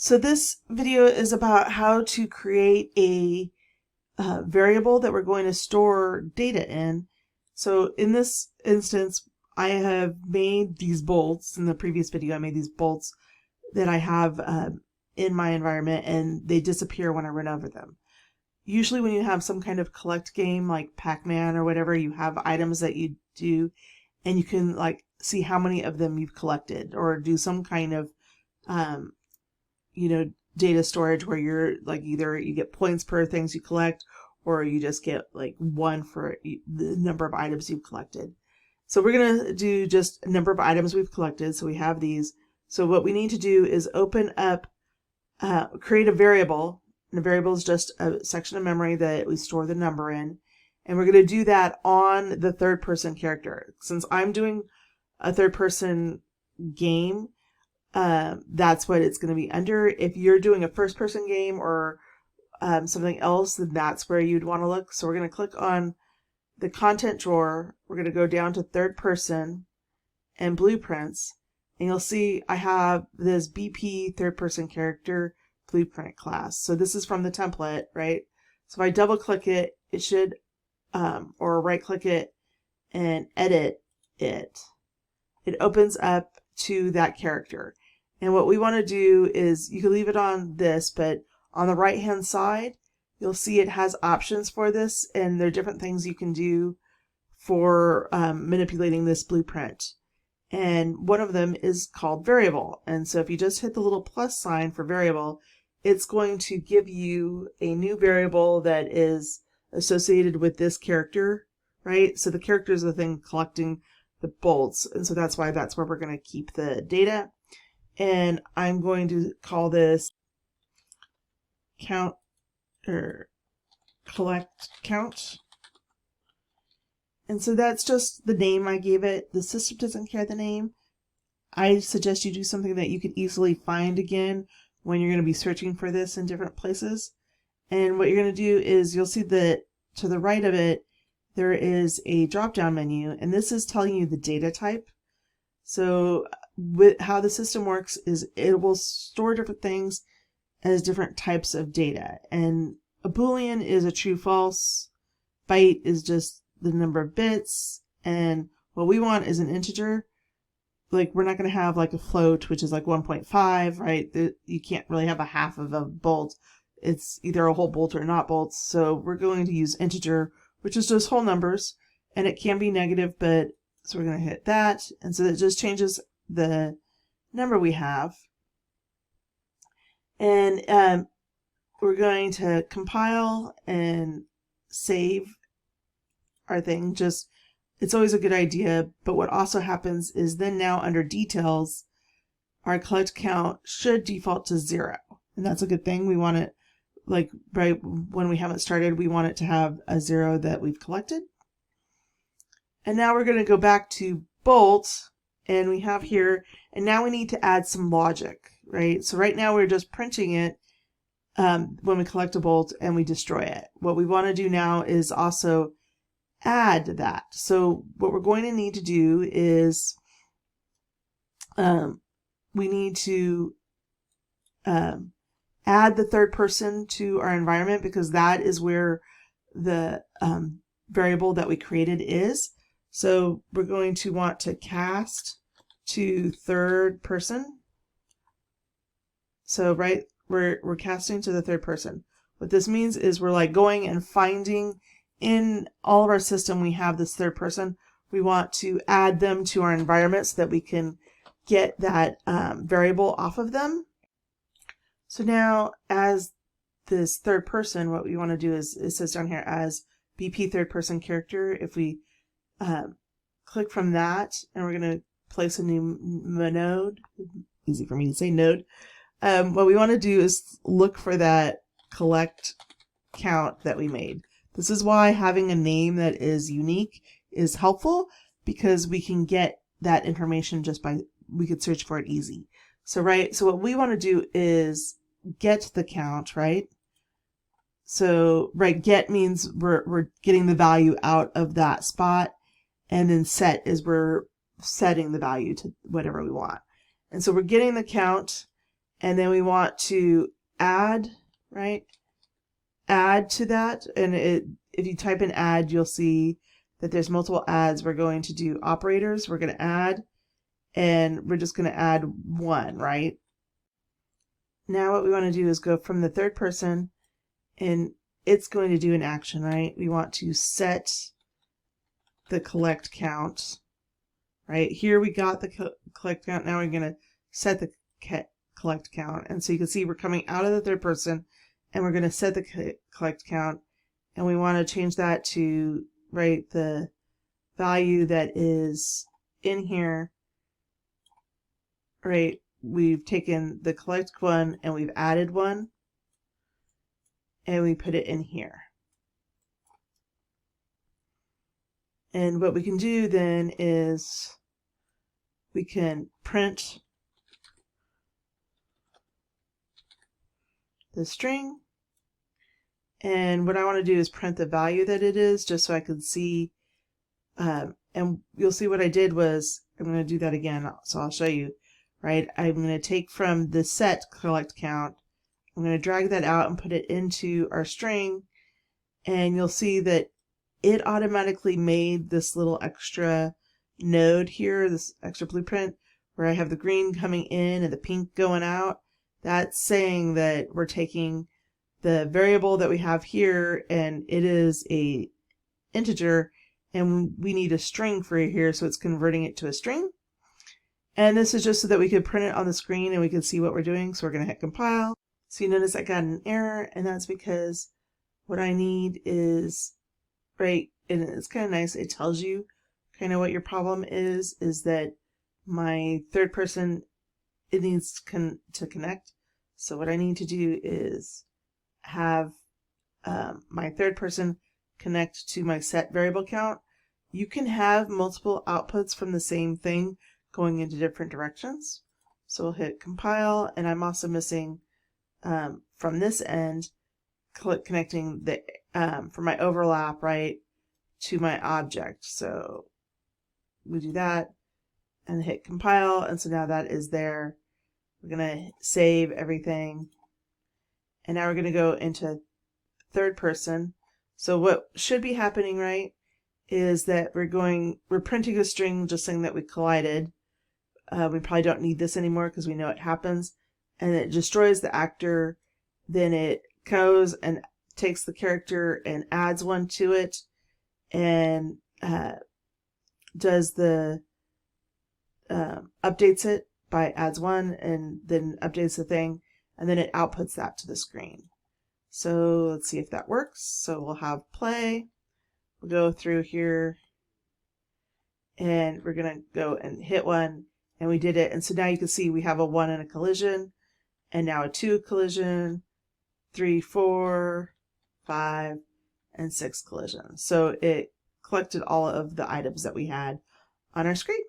So this video is about how to create a variable that we're going to store data in. So in this instance, I have made these bolts. In the previous video, I made these bolts that I have in my environment, and they disappear when I run over them. Usually when you have some kind of collect game like Pac-Man or whatever, you have items that you do, and you can like see how many of them you've collected, or do some kind of data storage where you're like either you get points per things you collect, or you just get like one for the number of items you've collected. So we're going to do just a number of items we've collected. So we have these. So what we need to do is open up, create a variable. And a variable is just a section of memory that we store the number in. And we're going to do that on the third person character. Since I'm doing a third person game, that's what it's going to be under. If you're doing a first person game or something else, then that's where you'd want to look. So we're going to click on the content drawer. We're going to go down to third person and blueprints, and you'll see I have this BP third person character blueprint class. So this is from the template, right? So if I double click it, it should, or right click it and edit it, it opens up to that character. And what we want to do is, you can leave it on this, but on the right hand side, you'll see it has options for this, and there are different things you can do for manipulating this blueprint. And one of them is called variable. And so if you just hit the little plus sign for variable, it's going to give you a new variable that is associated with this character, right? So the character is the thing collecting the bolts, and so that's why that's where we're going to keep the data. And I'm going to call this count or collect count. And so that's just the name I gave it. The system doesn't care the name. I suggest you do something that you could easily find again when you're going to be searching for this in different places. And what you're going to do is, you'll see that to the right of it, there is a drop-down menu, and this is telling you the data type. So with how the system works is it will store different things as different types of data. And a Boolean is a true false, byte is just the number of bits, and what we want is an integer. Like, we're not going to have like a float, which is like 1.5, right? You can't really have a half of a bolt. It's either a whole bolt or not bolts. So we're going to use integer, which is just whole numbers, and it can be negative, but so we're going to hit that, and so it just changes the number we have. And we're going to compile and save our thing. Just, it's always a good idea, but what also happens is then now under details, our collect count should default to 0, and that's a good thing. We want it, like right when we haven't started, we want it to have a 0 that we've collected. And now we're going to go back to bolt, and we have here, and now we need to add some logic, right? So right now we're just printing it when we collect a bolt and we destroy it. What we want to do now is also add that. So what we're going to need to do is we need to add the third person to our environment, because that is where the variable that we created is. So we're going to want to cast to third person. So right, we're casting to the third person. What this means is we're like going and finding in all of our system, we have this third person. We want to add them to our environment so that we can get that variable off of them. So now, as this third person, what we want to do is, it says down here as BP third person character. If we click from that, and we're going to place a new node, easy for me to say node, what we want to do is look for that collect count that we made. This is why having a name that is unique is helpful, because we can get that information just by, we could search for it easy. So right, so what we want to do is get the count, right? So right, get means we're getting the value out of that spot, and then set is we're setting the value to whatever we want. And so we're getting the count, and then we want to add, right? Add to that, and if you type in add, you'll see that there's multiple adds. We're going to do operators. We're going to add, and we're just going to add 1, right? Now what we want to do is go from the third person, and it's going to do an action, right? We want to set the collect count, right? Here we got the collect count. Now we're going to set the collect count. And so you can see we're coming out of the third person, and we're going to set the collect count, and we want to change that to, right, the value that is in here, right? We've taken the collect one and we've added 1, and we put it in here. And what we can do then is we can print the string, and what I want to do is print the value that it is, just so I can see, and you'll see what I did was, I'm going to do that again, so I'll show you, right? I'm going to take from the set collect count, I'm going to drag that out and put it into our string, and you'll see that it automatically made this little extra node here, this extra blueprint, where I have the green coming in and the pink going out. That's saying that we're taking the variable that we have here, and it is a integer, and we need a string for it here, so it's converting it to a string. And this is just so that we could print it on the screen and we can see what we're doing. So we're going to hit compile. So you notice I got an error, and that's because what I need is, right, and it's kind of nice, it tells you kind of what your problem is that my third person, it needs to connect. So what I need to do is have my third person connect to my set variable count. You can have multiple outputs from the same thing going into different directions. So we'll hit compile, and I'm also missing from this end, connecting the from my overlap, right, to my object. So we do that and hit compile, and so now that is there. We're going to save everything, and now we're going to go into third person. So what should be happening, right, is that we're printing a string just saying that we collided. We probably don't need this anymore because we know it happens, and it destroys the actor. Then it goes and takes the character and adds 1 to it, and does the updates it by adds 1, and then updates the thing, and then it outputs that to the screen. So let's see if that works. So we'll have play. We'll go through here, and we're going to go and hit 1, and we did it. And so now you can see we have a 1 and a collision, and now a 2 collision, 3, 4, 5, and 6 collisions. So it collected all of the items that we had on our screen.